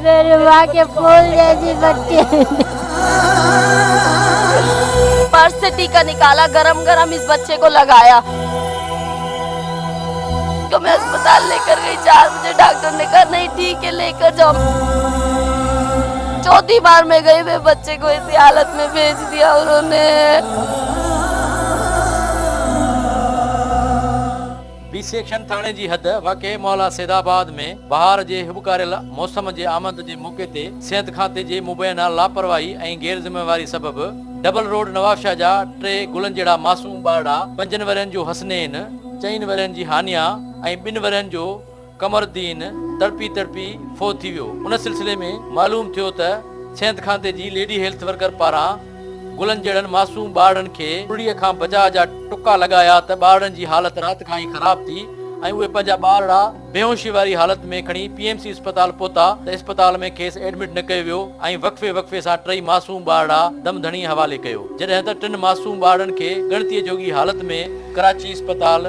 मेरे माँ के फूल जैसी बच्चे। पर्स से टीका निकाला, गरम गरम इस बच्चे को लगाया। तो मैं अस्पताल लेकर गई, 4 बजे डॉक्टर ने कहा नहीं ठीक है लेकर जाओ। चौथी बार मैं गई, मैं बच्चे को ऐसी हालत में भेज दिया उन्होंने। बी सेक्शन थाने जी हद वाक़े मौला सैदाबाद में बहार जे हुबकारियल मौसम जे आमद जे मौके ते सिहत खाते जे मुबैना लापरवाही ऐं गैर ज़िम्मेवारी सबबि डबल रोड नवाबशाह जा 3 गुलनि जहिड़ा मासूम ॿारड़ा 5 वरनि जो हसनैन, 4 वरनि जी हानिया ऐं 2 वरनि जो कमरदीन तड़पी फोत थी वियो। उन सिलसिले में मालूम थियो त सिहत खाते जी लेडी हेल्थ वर्कर पारां गुलनि जहिड़नि मासूम ॿारनि खे उड़ीअ खां बचाव जा टुका लॻाया त ॿारनि जी हालत राति खां ई ख़राब थी ऐं उहे पंहिंजा ॿारड़ा बेहोशी वारी हालत में खणी PMC अस्पताल पहुता त अस्पताल में खेसि एडमिट न कयो वियो ऐं वक़्फ़े सां 3 मासूम ॿारड़ा दमधणी हवाले कयो, जॾहिं त 3 मासूम ॿारनि खे ॻणतीअ जोगी हालत में कराची अस्पताल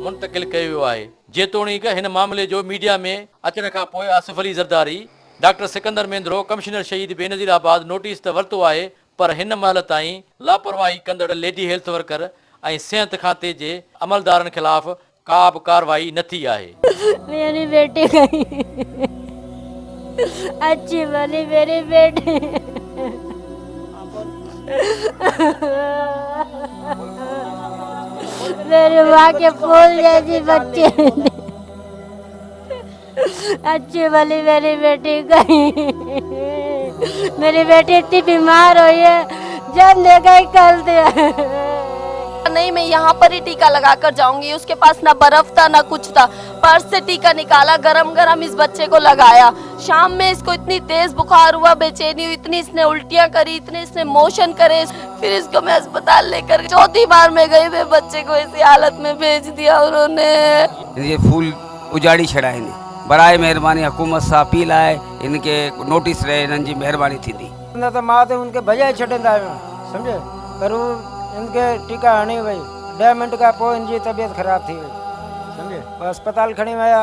मुंतक़िल कयो वियो आहे। जेतोणीक हिन मामले जो मीडिया में अचण खां पोइ आसिफ अली ज़रदारी, डॉक्टर सिकंदर मेंद्रो, कमिश्नर शहीद बेनज़ीराबाद नोटिस त वरितो आहे, पर हिन महिल ताईं लापरवाही कंदड़ लेडी हेल्थ वर्कर ऐं सिहत खाते जे अमलदारनि खिलाफ़ का बि कार्रवाई न थी आहे। मेरी बेटी गई, अच्छी भली मेरी बेटी। मेरी माँ के फूल जैसी बच्ची। अच्छी भली मेरी बेटी गई। मेरी बेटी इतनी बीमार हुई है, जब ले गई कल दिया। नहीं मैं यहाँ पर ही टीका लगा कर जाऊंगी। उसके पास ना बर्फ था ना कुछ था, पर्स से टीका निकाला, गरम गरम इस बच्चे को लगाया। शाम में इसको इतनी तेज बुखार हुआ, बेचैनी हुई, इतनी इसने उल्टियाँ करी, इतने इसने मोशन करे, फिर इसको मैं अस्पताल लेकर चौथी बार मैं गई, मैं बच्चे को ऐसी हालत में भेज दिया उन्होंने। ये फूल उजाड़ी छड़ा इन्हें बराए मेहरबानी हुकूमत सां अपील आहे, इनके नोटिस रहे, इन्हनि जी मेहरबानी थींदी। न त मां त उनके भॼाए छॾींदा आहियूं, सम्झे, पर इनके टीका हणी वई, 10 मिंट खां पोइ इनजी तबियत ख़राब थी वई, सम्झे, पोइ अस्पताल खणी विया,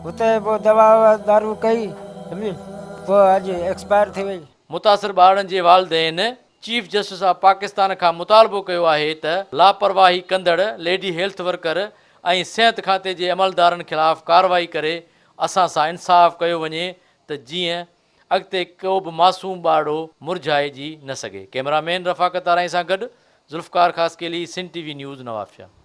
हुते पोइ दवा दारू कई, सम्झे, पोइ अॼु एक्सपायर थी वई। मुतासिर ॿारनि जे वालिदैन चीफ जस्टिस ऑफ पाकिस्तान खां मुतालबो कयो आहे त लापरवाही कंदड़ लेडी हेल्थ वर्कर ऐं सिहत खाते जे अमलदारनि खिलाफ़ कार्रवाई करे असां सां इंसाफ़ कयो वञे त जीअं अॻिते को बि मासूम ॿारड़ो मुरझाइजी न सघे। कैमरामैन रफ़ाकत आराई सां गॾु ज़ुल्फ़कार ख़ासकेली, सिंध TV न्यूज़, नवाबशाह।